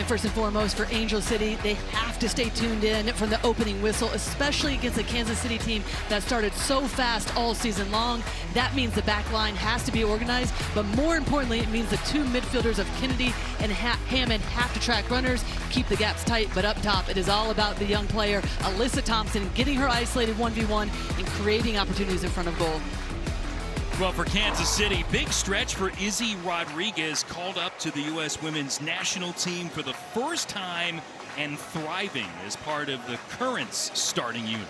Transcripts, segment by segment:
And first and foremost, for Angel City, they have to stay tuned in from the opening whistle, especially against a Kansas City team that started so fast all season long. That means the back line has to be organized, but more importantly, it means the two midfielders of Kennedy and Hammond have to track runners, keep the gaps tight, but up top, it is all about the young player, Alyssa Thompson, getting her isolated 1v1 and creating opportunities in front of goal. Well, for Kansas City, big stretch for Izzy Rodriguez, called up to the U.S. women's national team for the first time and thriving as part of the Currents starting unit.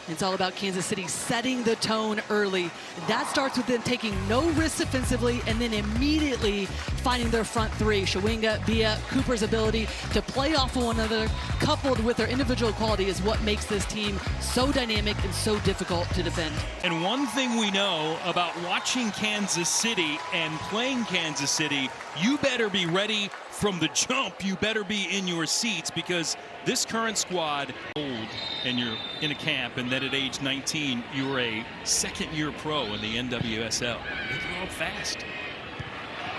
It's all about Kansas City setting the tone early. That starts with them taking no risks defensively and then immediately finding their front three. Shawinga, Bia, Cooper's ability to play off of one another, coupled with their individual quality, is what makes this team so dynamic and so difficult to defend. And one thing we know about watching Kansas City and playing Kansas City, you better be ready from the jump. You better be in your seats, because this current squad, old, and you're in a camp, and then at age 19, you were a second-year pro in the NWSL. They grow up fast.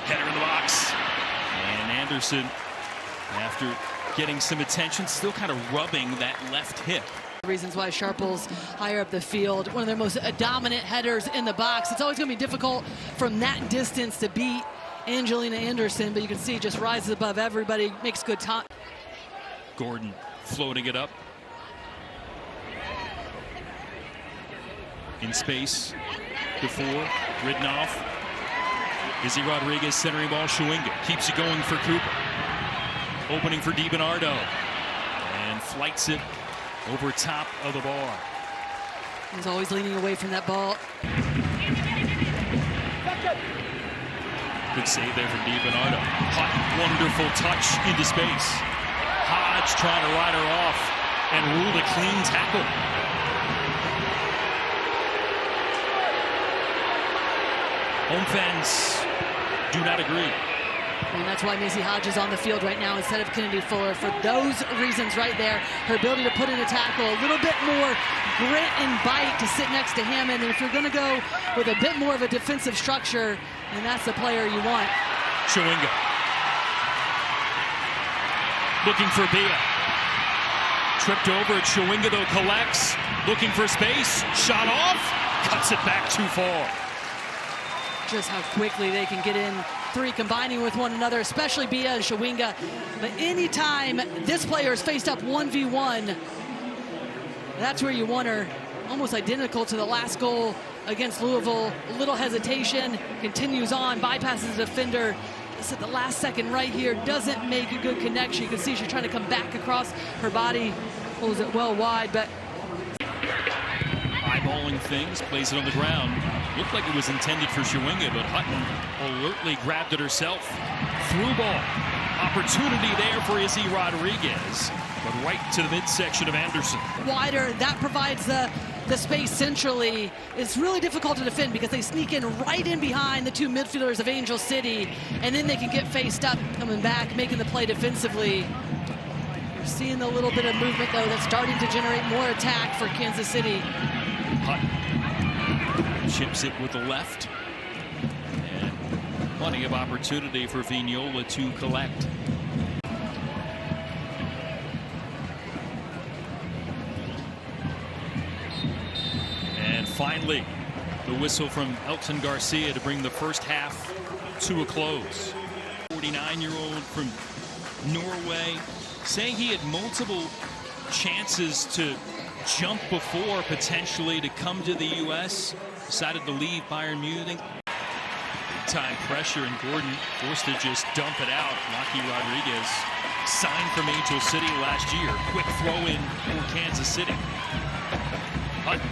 Header in the box. And Anderson, after getting some attention, still kind of rubbing that left hip. Reasons why Sharples higher up the field, one of their most dominant headers in the box. It's always going to be difficult from that distance to beat Angelina Anderson, but you can see just rises above everybody, makes good time. Gordon floating it up. In space before, ridden off. Izzy Rodriguez centering ball, Shawinga keeps it going for Cooper. Opening for DiBernardo. And flights it over top of the bar. He's always leaning away from that ball. Good save there from DiBernardo. Hot, wonderful touch into space. Hodge trying to ride her off and ruled a clean tackle. Home fans do not agree. And that's why Macy Hodge is on the field right now instead of Kennedy Fuller. For those reasons right there, her ability to put in a tackle, a little bit more grit and bite to sit next to Hammond. And if you're going to go with a bit more of a defensive structure, then that's the player you want. Shawinga. Looking for Bia. Tripped over at Shawinga, though, collects. Looking for space. Shot off. Cuts it back too far. Just how quickly they can get in three, combining with one another, especially Bia and Shawinga. But anytime this player is faced up 1v1, that's where you want her. Almost identical to the last goal against Louisville. A little hesitation, continues on, bypasses the defender. Just at the last second right here, doesn't make a good connection. You can see she's trying to come back across her body, pulls it well wide, but eyeballing things, plays it on the ground. Looked like it was intended for Shawinga, but Hutton alertly grabbed it herself. Through ball. Opportunity there for Izzy Rodriguez, but right to the midsection of Anderson. Wider, that provides the space centrally. It's really difficult to defend because they sneak in right in behind the two midfielders of Angel City, and then they can get faced up, coming back, making the play defensively. You're seeing a little bit of movement, though, that's starting to generate more attack for Kansas City. Hutton chips it with the left, and plenty of opportunity for Vignola to collect. And finally, the whistle from Elton Garcia to bring the first half to a close. 49-year-old from Norway, saying he had multiple chances to jump before, potentially, to come to the U.S. Decided to leave Bayern Munich. Big-time pressure, and Gordon forced to just dump it out. Rocky Rodriguez, signed from Angel City last year. Quick throw-in for Kansas City. Hutton.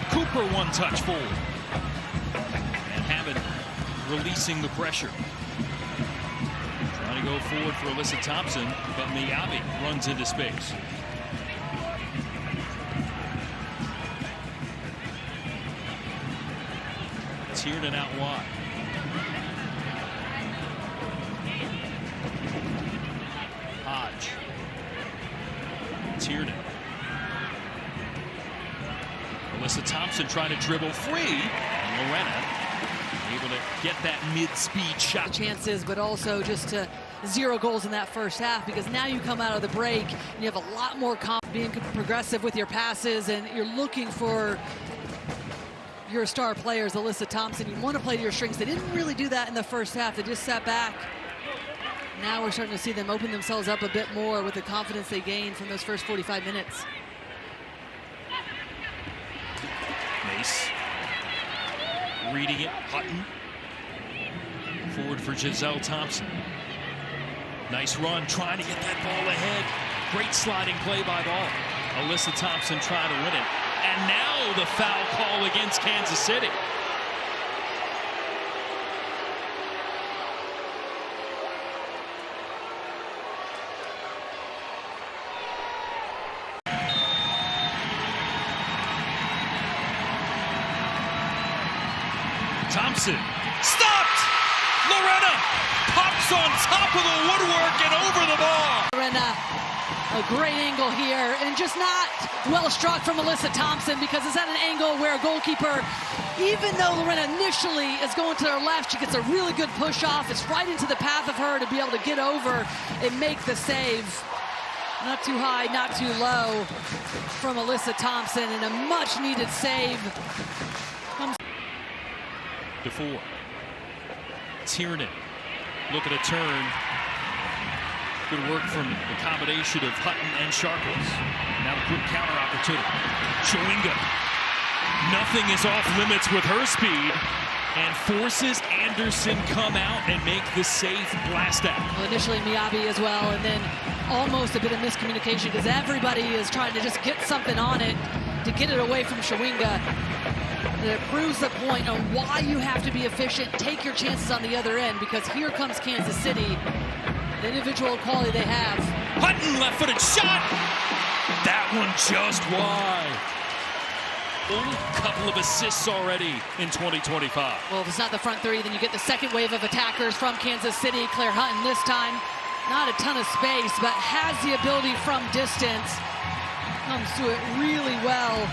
Cooper one touch forward. And Hammond releasing the pressure. Trying to go forward for Alyssa Thompson, but Miyabi runs into space. Tiernan out wide. Hodge. Tiernan. Alyssa Thompson trying to dribble free. And Lorena able to get that mid-speed shot. Chances, but also just to 0 goals in that first half, because now you come out of the break and you have a lot more confidence, being progressive with your passes, and you're looking for your star players. Alyssa Thompson, you want to play to your strengths. They didn't really do that in the first half. They just sat back. Now we're starting to see them open themselves up a bit more with the confidence they gained from those first 45 minutes. Mace reading it. Hutton forward for Giselle Thompson. Nice run, trying to get that ball ahead. Great sliding play by ball. Alyssa Thompson trying to win it. And now the foul call against Kansas City. Thompson stopped. Lorena pops on top of the woodwork and over the ball. Lorena, a great angle here, and just not well struck from Alyssa Thompson, because it's at an angle where a goalkeeper, even though Lorena initially is going to her left, she gets a really good push off. It's right into the path of her to be able to get over and make the save. Not too high, not too low from Alyssa Thompson, and a much needed save. DeFore. Tiernan. Look at a turn. Good work from the combination of Hutton and Sharples. Now a good counter opportunity. Chawinga. Nothing is off limits with her speed, and forces Anderson come out and make the safe blast out. Well, initially Miyabi as well, and then almost a bit of miscommunication, because everybody is trying to just get something on it to get it away from Chawinga. And it proves the point on why you have to be efficient, take your chances on the other end, because here comes Kansas City, the individual quality they have. Hutton, left-footed shot! That one just wide. A couple of assists already in 2025. Well, if it's not the front three, then you get the second wave of attackers from Kansas City. Claire Hutton this time, not a ton of space, but has the ability from distance. Comes to it really well.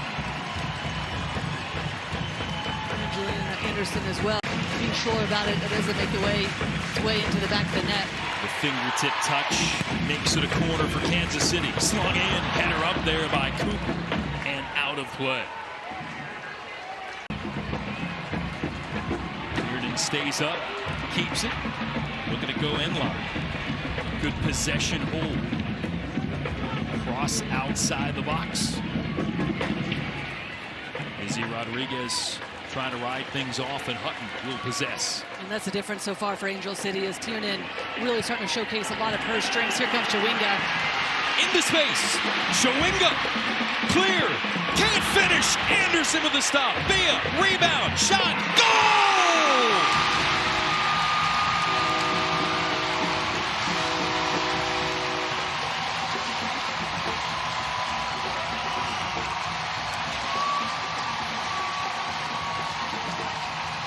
Anderson as well, being sure about it, it doesn't make its way into the back of the net. The fingertip touch makes it a corner for Kansas City. Slung in, header up there by Cooper, and out of play. Reardon stays up, keeps it, looking to go end line. Good possession hold. Cross outside the box. Izzy Rodriguez trying to ride things off, and Hutton will possess. And that's the difference so far for Angel City, as Tiernan really starting to showcase a lot of her strengths. Here comes Chawinga. Into space. Chawinga. Clear. Can't finish. Anderson with the stop. Bia. Rebound. Shot. Goal!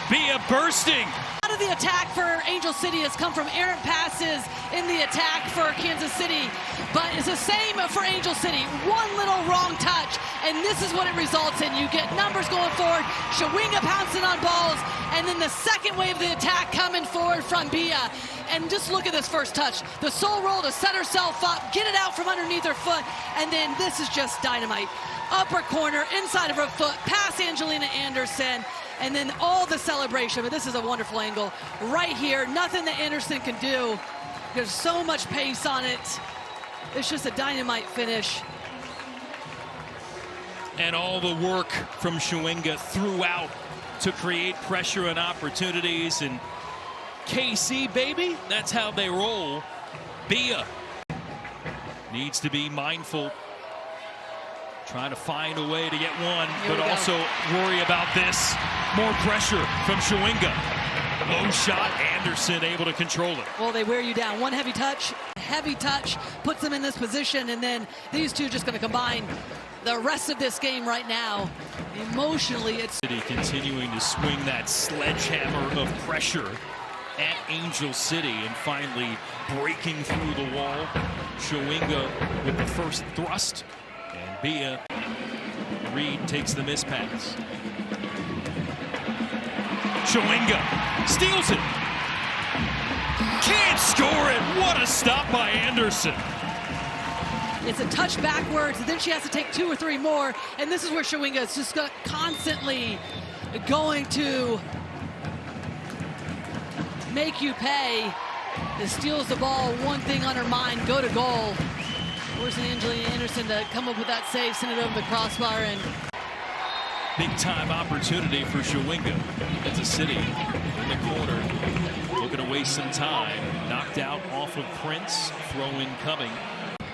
Bia bursting. Out of the attack for Angel City has come from errant passes in the attack for Kansas City, but it's the same for Angel City. One little wrong touch, and this is what it results in. You get numbers going forward, Chawinga pouncing on balls, and then the second wave of the attack coming forward from Bia. And just look at this first touch. The soul roll to set herself up, get it out from underneath her foot, and then this is just dynamite. Upper corner, inside of her foot, past Angelina Anderson, and then all the celebration. But this is a wonderful angle right here. Nothing that Anderson can do. There's so much pace on it. It's just a dynamite finish. And all the work from Chawinga throughout to create pressure and opportunities. And KC, baby, that's how they roll. Bia needs to be mindful, trying to find a way to get one, but also worry about this. More pressure from Chawinga. Low shot, Anderson able to control it. Well, they wear you down. One heavy touch puts them in this position, and then these two just going to combine the rest of this game right now. Emotionally, it's continuing to swing that sledgehammer of pressure at Angel City, and finally breaking through the wall. Chawinga with the first thrust, and Bia. Reed takes the miss pass. Chawinga steals it. Can't score it. What a stop by Anderson. It's a touch backwards, and then she has to take 2 or 3 more. And this is where Chawinga is just constantly going to make you pay. It steals the ball, one thing on her mind, go to goal. Forcing Angelina Anderson to come up with that save, send it over the crossbar, and big time opportunity for Chawinga. It's a City in the corner, looking to waste some time. Knocked out off of Prince, throw in coming.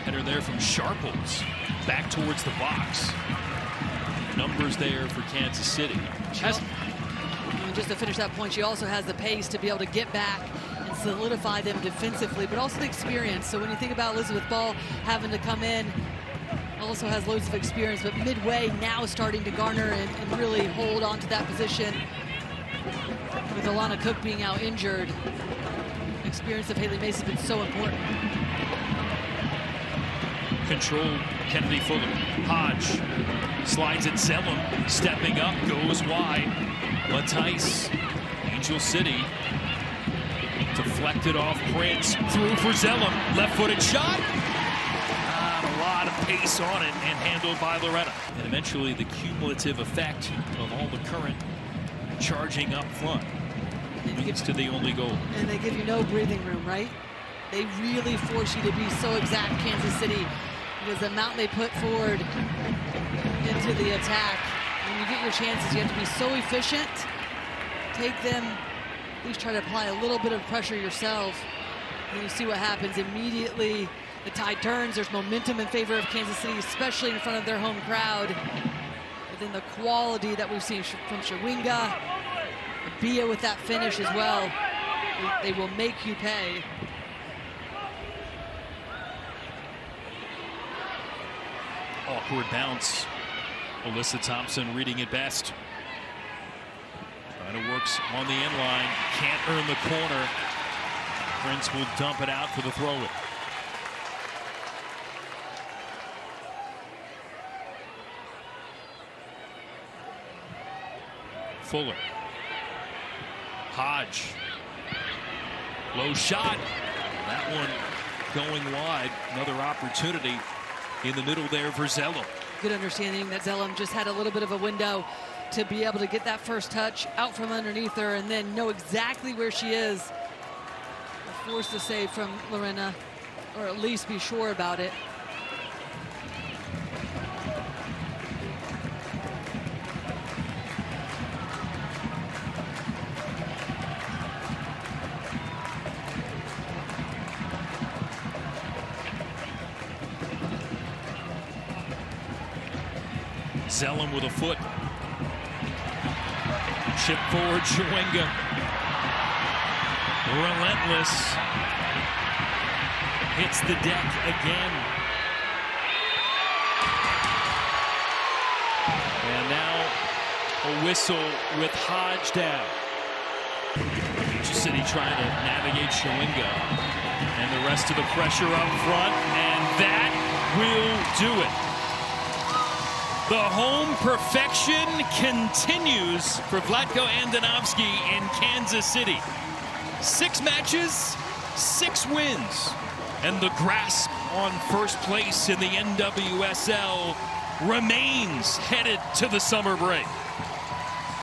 Header there from Sharples, back towards the box. Numbers there for Kansas City. Just to finish that point, she also has the pace to be able to get back and solidify them defensively, but also the experience. So when you think about Elizabeth Ball having to come in, also has loads of experience, but midway now starting to garner and really hold on to that position. With Alana Cook being out injured, the experience of Haley Mace has been so important. Control Kennedy Fuller. Hodge slides it. Zellum stepping up, goes wide. Matthijs, Angel City, deflected off Prince, through for Zellum, left-footed shot. A lot of pace on it and handled by Lorena. And eventually the cumulative effect of all the current charging up front leads to the only goal. And they give you no breathing room, right? They really force you to be so exact, Kansas City, because the amount they put forward into the attack. When you get your chances, you have to be so efficient. Take them, at least try to apply a little bit of pressure yourself. And you see what happens immediately. The tide turns. There's momentum in favor of Kansas City, especially in front of their home crowd. But then the quality that we've seen from Chawinga, Bia with that finish as well, they will make you pay. Awkward bounce. Alyssa Thompson reading it best. Trying to work on the end line. Can't earn the corner. Prince will dump it out for the throw-in. Fuller. Hodge. Low shot. That one going wide. Another opportunity in the middle there for Zellum. Good understanding that Zellum just had a little bit of a window to be able to get that first touch out from underneath her and then know exactly where she is. Force the save from Lorena, or at least be sure about it. Zellum with a foot. Chip forward, Chawinga. Relentless. Hits the deck again. And now a whistle with Hodge down. City trying to navigate Chawinga. And the rest of the pressure up front. And that will do it. The home perfection continues for Vlatko Andonovski in Kansas City. 6 matches, 6 wins, and the grasp on first place in the NWSL remains headed to the summer break.